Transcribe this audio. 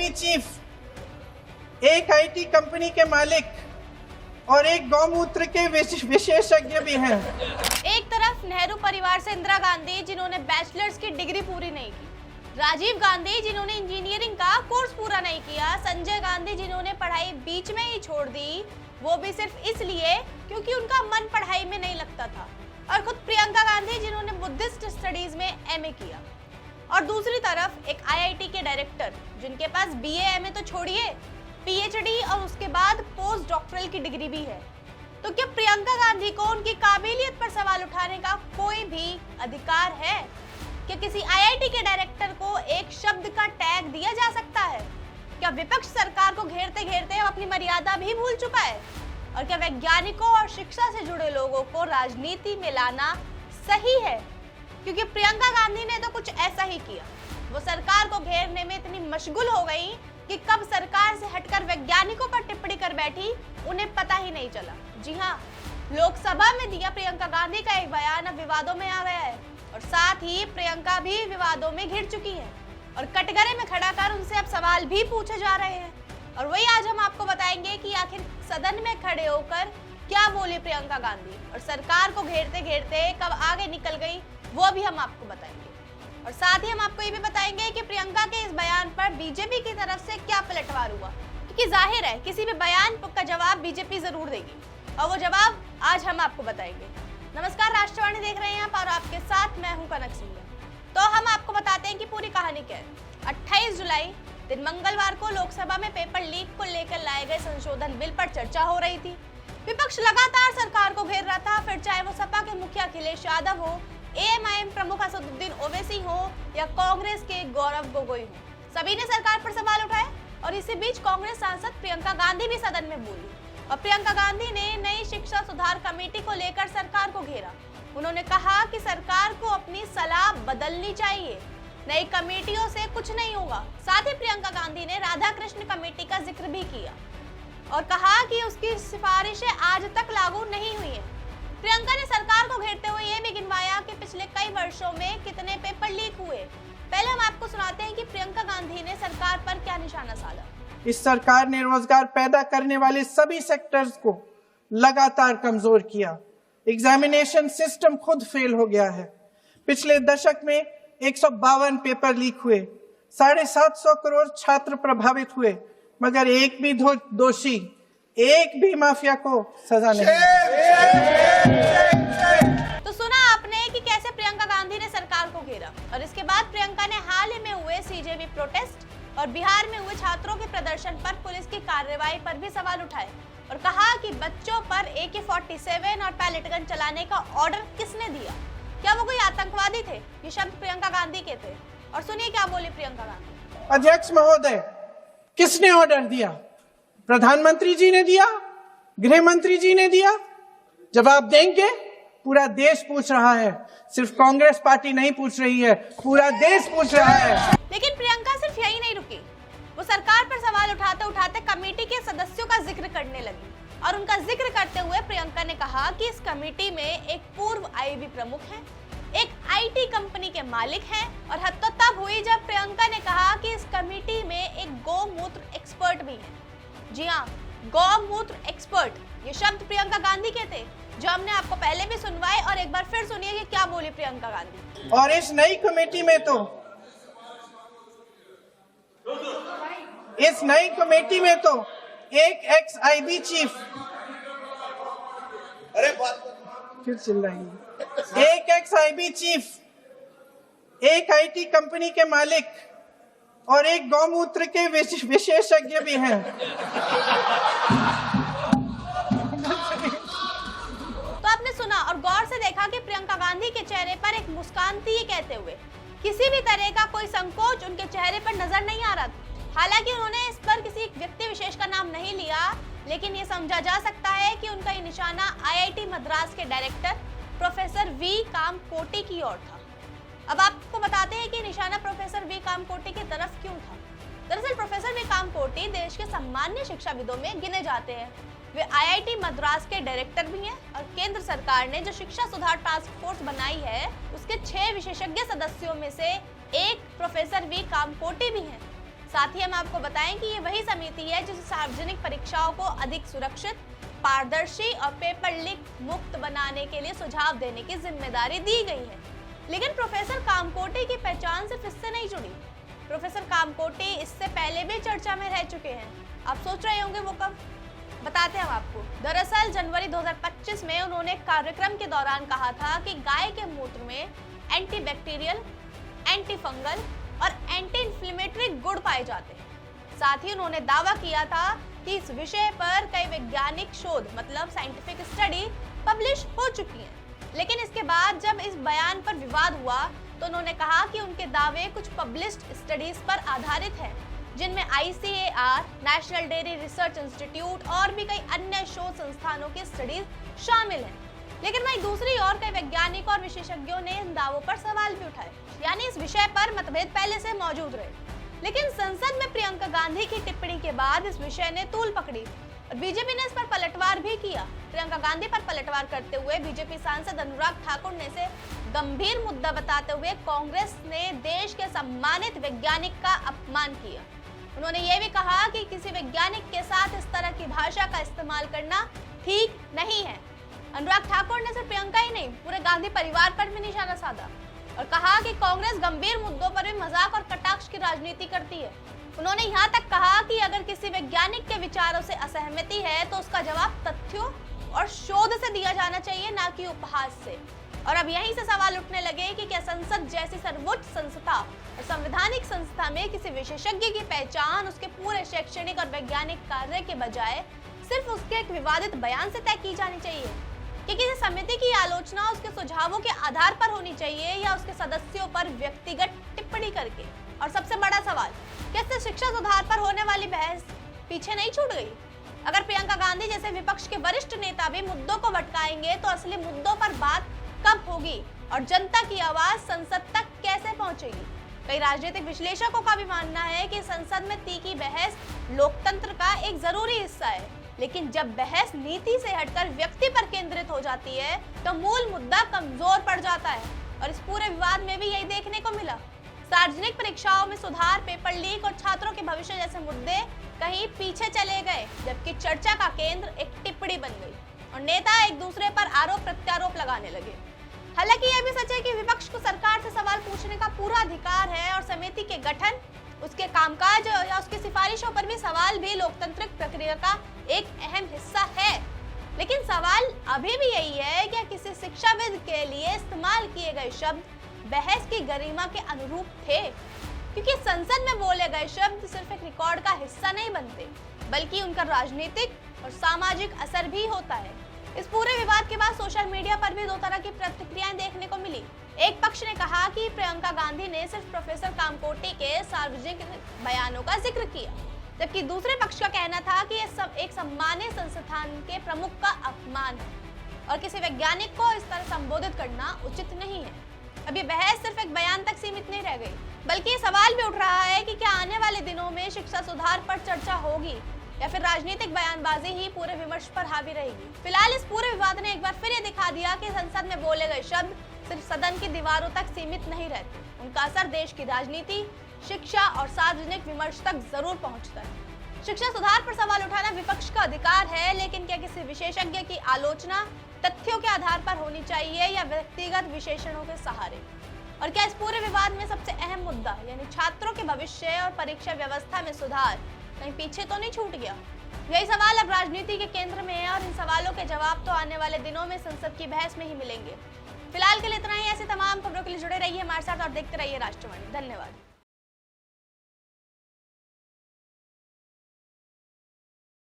IB chief, एक IT company के मालिक और एक गौमूत्र के विशेषज्ञ भी हैं। एक तरफ नेहरू परिवार से इंदिरा गांधी जिन्होंने बैचलर्स की डिग्री पूरी नहीं की, राजीव गांधी जिन्होंने इंजीनियरिंग का कोर्स पूरा नहीं किया, संजय गांधी जिन्होंने पढ़ाई बीच में ही छोड़ दी, वो भी सिर्फ इसलिए क्योंकि उनका मन पढ़ाई में नहीं लगता था, और खुद प्रियंका गांधी जिन्होंने बुद्धिस्ट स्टडीज में एमए किया। और दूसरी तरफ एक आईआईटी के डायरेक्टर जिनके पास बीए एमए तो छोड़िए, पीएचडी और उसके बाद पोस्ट डॉक्टरल की डिग्री भी है। तो क्या प्रियंका गांधी को उनकी काबिलियत पर सवाल उठाने का कोई भी अधिकार है? क्या किसी आईआईटी के डायरेक्टर को एक शब्द का टैग दिया जा सकता है? क्या विपक्ष सरकार को घेरते घेरते अपनी मर्यादा भी भूल चुका है? और क्या वैज्ञानिकों और शिक्षा से जुड़े लोगों को राजनीति में लाना सही है? क्योंकि प्रियंका गांधी ने तो कुछ ऐसा ही किया। वो सरकार को घेरने में इतनी मशगूल हो गई कि कब सरकार से हटकर वैज्ञानिकों पर टिप्पणी कर बैठी, उन्हें पता ही नहीं चला। जी हाँ, लोकसभा में दिया प्रियंका गांधी का एक बयान अब विवादों में आ गया है, और साथ ही प्रियंका भी विवादों में घिर चुकी है, और कटघरे में खड़ा कर उनसे अब सवाल भी पूछे जा रहे हैं। और वही आज हम आपको बताएंगे कि आखिर सदन में खड़े होकर क्या बोली प्रियंका गांधी, और सरकार को घेरते घेरते कब आगे निकल गई, वो भी हम आपको बताएंगे। और साथ ही हम आपको ये भी बताएंगे कि प्रियंका के इस बयान पर बीजेपी की तरफ से क्या पलटवार हुआ, क्योंकि जाहिर है किसी भी बयान का जवाब बीजेपी जरूर देगी, और वो जवाब आज हम आपको बताएंगे। नमस्कार, राष्ट्रवाणी देख रहे हैं आप, और आपके साथ मैं हूं कनक सिंह। तो हम आपको बताते हैं कि पूरी कहानी क्या है। 28 जुलाई दिन मंगलवार को लोकसभा में पेपर लीक को लेकर लाए गए संशोधन बिल पर चर्चा हो रही थी। विपक्ष लगातार सरकार को घेर रहा था, फिर चाहे वो सपा के मुखिया अखिलेश यादव हो, एएमआईएम प्रमुख असदुद्दीन ओवैसी हो या कांग्रेस के गौरव गोगोई हो, सभी ने सरकार पर सवाल उठाए। और इसी बीच कांग्रेस सांसद प्रियंका गांधी भी सदन में बोली, और प्रियंका गांधी ने नई शिक्षा सुधार कमेटी को लेकर सरकार को घेरा। उन्होंने कहा कि सरकार को अपनी सलाह बदलनी चाहिए, नई कमेटियों से कुछ नहीं होगा। साथ ही प्रियंका गांधी ने राधा कृष्ण कमेटी का जिक्र भी किया और कहा कि उसकी सिफारिशें आज तक लागू नहीं हुई है। प्रियंका ने सरकार को घेरते हुए ये भी गिनवाया कि पिछले कई वर्षों में कितने पेपर लीक हुए। पहले हम आपको सुनाते हैं कि प्रियंका गांधी ने सरकार पर क्या निशाना साधा। इस सरकार ने रोजगार पैदा करने वाले सभी सेक्टर्स को लगातार कमजोर किया। एग्जामिनेशन सिस्टम खुद फेल हो गया है। पिछले दशक में 152 पेपर लीक हुए, 750 करोड़ छात्र प्रभावित हुए, मगर एक भी दोषी, एक भी माफिया को सजा नहीं। तो सुना आपने कि कैसे प्रियंका गांधी ने सरकार को घेरा, और इसके बाद प्रियंका ने हाल ही में हुए सीजेबी प्रोटेस्ट और बिहार में हुए छात्रों के प्रदर्शन पर पुलिस की कार्रवाई पर भी सवाल उठाए, और कहा कि बच्चों पर AK-47 और पैलेट गन चलाने का ऑर्डर किसने दिया? क्या वो कोई आतंकवादी थे? ये शब्द प्रियंका गांधी के थे, और सुनिए क्या बोली प्रियंका गांधी। अध्यक्ष महोदय, किसने ऑर्डर दिया? प्रधानमंत्री जी ने दिया? गृह मंत्री जी ने दिया? जवाब देंगे? पूरा देश पूछ रहा है, सिर्फ कांग्रेस पार्टी नहीं पूछ रही है, पूरा देश पूछ रहा है। लेकिन प्रियंका सिर्फ यही नहीं रुकी, वो सरकार पर सवाल उठाते उठाते कमेटी के सदस्यों का जिक्र करने लगी, और उनका जिक्र करते हुए प्रियंका ने कहा कि इस कमेटी में एक पूर्व आईबी प्रमुख है, एक आईटी कंपनी के मालिक हैं, और हद तो तब हुई जब प्रियंका ने कहा कि इस कमेटी में एक गौमूत्र एक्सपर्ट भी है। जी हाँ, गौमूत्र एक्सपर्ट, ये शब्द प्रियंका गांधी के थे, जो हमने आपको पहले भी सुनवाए, और एक बार फिर सुनिए कि क्या बोली प्रियंका गांधी। और इस नई कमेटी में तो एक एक्स आईबी चीफ, फिर चिल्लाएंगे, एक एक्स आईबी चीफ, एक आईटी कंपनी के मालिक और एक गौमूत्र के विशेषज्ञ भी हैं। तो आपने सुना और गौर से देखा कि प्रियंका गांधी के चेहरे पर एक मुस्कान थी, ये कहते हुए किसी भी तरह का कोई संकोच उनके चेहरे पर नजर नहीं आ रहा था। हालांकि उन्होंने इस पर किसी व्यक्ति विशेष का नाम नहीं लिया, लेकिन ये समझा जा सकता है कि उनका ये निशाना आईआईटी मद्रास के डायरेक्टर प्रोफेसर वी कामकोटी की ओर था। अब आपको बताते हैं कि निशाना प्रोफेसर वी कामकोटी की तरफ क्यों था। दरअसल प्रोफेसर वी कामकोटी देश के सम्मान्य शिक्षाविदों में गिने जाते हैं। वे आईआईटी मद्रास के डायरेक्टर भी हैं, और केंद्र सरकार ने जो शिक्षा सुधार टास्क फोर्स बनाई है, उसके 6 विशेषज्ञ सदस्यों में से एक प्रोफेसर वी कामकोटी भी हैं। साथ ही हम आपको बताएं कि ये वही समिति है जिसे सार्वजनिक परीक्षाओं को अधिक सुरक्षित, पारदर्शी और पेपर लीक मुक्त बनाने के लिए सुझाव देने की जिम्मेदारी दी गई है। लेकिन प्रोफेसर कामकोटी की पहचान सिर्फ इससे नहीं जुड़ी। प्रोफेसर कामकोटी इससे पहले भी चर्चा में रह चुके हैं। आप सोच रहे होंगे वो कब? बताते हैं हम आपको। दरअसल जनवरी 2025 में उन्होंने कार्यक्रम के दौरान कहा था कि गाय के मूत्र में एंटीबैक्टीरियल, एंटी फंगल और एंटी इन्फ्लेमेटरी गुण पाए जाते हैं। साथ ही उन्होंने दावा किया था कि इस विषय पर कई वैज्ञानिक शोध मतलब साइंटिफिक स्टडी पब्लिश हो चुकी हैं। लेकिन इसके बाद जब इस बयान पर विवाद हुआ तो उन्होंने कहा कि उनके दावे कुछ पब्लिश्ड स्टडीज पर आधारित हैं, जिनमें ICAR, national dairy research institute और भी कई अन्य शोध संस्थानों की स्टडीज शामिल हैं। लेकिन वहीं दूसरी ओर कई वैज्ञानिक और विशेषज्ञों ने इन दावों पर सवाल भी उठाए, यानी इस विषय पर मतभेद पहले से मौजूद रहे। लेकिन संसद में प्रियंका गांधी की टिप्पणी के बाद इस विषय ने तूल पकड़ी और बीजेपी ने इस पर पलटवार भी किया। प्रियंका गांधी पर पलटवार करते हुए बीजेपी सांसद अनुराग ठाकुर ने इसे गंभीर मुद्दा बताते हुए कांग्रेस ने देश के सम्मानित वैज्ञानिक का अपमान किया। उन्होंने ये भी कहा कि किसी वैज्ञानिक के साथ इस तरह की भाषा का इस्तेमाल करना ठीक नहीं है। अनुराग ठाकुर ने सिर्फ प्रियंका ही नहीं, पूरे गांधी परिवार पर भी निशाना साधा और कहा कि कांग्रेस गंभीर मुद्दों पर भी मजाक और कटाक्ष की राजनीति करती है। उन्होंने यहाँ तक कहा कि अगर किसी वैज्ञानिक के विचारों से असहमति है तो उसका जवाब तथ्यों और शोध से दिया जाना चाहिए, ना कि उपहास से। और अब यहीं से सवाल उठने लगे कि क्या संसद जैसी सर्वोच्च संस्था और संवैधानिक संस्था में किसी विशेषज्ञ की पहचान उसके पूरे शैक्षणिक और वैज्ञानिक कार्य के बजाय सिर्फ उसके एक विवादित बयान से तय की जानी चाहिए? कि किसी समिति की आलोचना उसके सुझावों के आधार पर होनी चाहिए या उसके सदस्यों पर व्यक्तिगत टिप्पणी करके? और सबसे बड़ा सवाल, क्या इससे शिक्षा सुधार पर होने वाली बहस पीछे नहीं छूट गई? अगर प्रियंका गांधी जैसे विपक्ष के वरिष्ठ नेता भी मुद्दों को भटकाएंगे तो असली मुद्दों पर बात कब होगी और जनता की आवाज संसद तक कैसे पहुंचेगी? कई राजनीतिक विश्लेषकों का भी मानना है कि संसद में तीखी बहस लोकतंत्र का एक जरूरी हिस्सा है, लेकिन जब बहस नीति से हटकर व्यक्ति पर केंद्रित हो जाती है तो मूल मुद्दा कमजोर पड़ जाता है। और इस पूरे विवाद में भी यही देखने को मिला। सार्वजनिक परीक्षाओं में सुधार, पेपर लीक और छात्रों के भविष्य जैसे मुद्दे कहीं पीछे चले गए, जबकि चर्चा का केंद्र एक टिप्पणी बन गई और नेता एक दूसरे पर आरोप प्रत्यारोप लगाने लगे। हालांकि यह भी सच है कि विपक्ष को सरकार से सवाल पूछने का पूरा अधिकार है और समिति के गठन, उसके कामकाज या उसकी सिफारिशों पर भी सवाल भी लोकतांत्रिक प्रक्रिया का एक अहम हिस्सा है। लेकिन सवाल अभी भी यही है कि किसी शिक्षाविद के लिए इस्तेमाल किए गए शब्द बहस की गरिमा के अनुरूप थे, क्योंकि संसद में बोले गए शब्द सिर्फ एक रिकॉर्ड का हिस्सा नहीं बनते, बल्कि उनका राजनीतिक और सामाजिक असर भी होता है। इस पूरे विवाद के बाद सोशल मीडिया पर भी दो तरह की प्रतिक्रियाएं देखने को मिली। एक पक्ष ने कहा कि प्रियंका गांधी ने सिर्फ प्रोफेसर कामकोटी के सार्वजनिक बयानों का जिक्र किया, जबकि दूसरे पक्ष का कहना था कि यह सब एक सम्मानित संस्थान के प्रमुख का अपमान है और किसी वैज्ञानिक को इस तरह संबोधित करना उचित नहीं है। अब ये बहस सिर्फ एक बयान तक सीमित नहीं रह गई, बल्कि ये सवाल भी उठ रहा है कि क्या आने वाले दिनों में शिक्षा सुधार पर चर्चा होगी या फिर राजनीतिक बयानबाजी ही पूरे विमर्श पर हावी रहेगी। फिलहाल इस पूरे विवाद ने एक बार फिर ये दिखा दिया कि संसद में बोले गए शब्द सिर्फ सदन की दीवारों तक सीमित नहीं रहते, उनका असर देश की राजनीति, शिक्षा और सार्वजनिक विमर्श तक जरूर पहुंचता है। शिक्षा सुधार पर सवाल उठाना विपक्ष का अधिकार है, लेकिन क्या किसी विशेषज्ञ की आलोचना तथ्यों के आधार पर होनी चाहिए या व्यक्तिगत विशेषणों के सहारे? और क्या इस पूरे विवाद में सबसे अहम मुद्दा यानी छात्रों के भविष्य और परीक्षा व्यवस्था में सुधार कहीं पीछे तो नहीं छूट गया? यही सवाल अब राजनीति के केंद्र में है और इन सवालों के जवाब तो आने वाले दिनों में संसद की बहस में ही मिलेंगे। फिलहाल के लिए इतना ही। ऐसे तमाम खबरों के लिए जुड़े रहिए हमारे साथ और देखते रहिए राष्ट्रवाणी। धन्यवाद।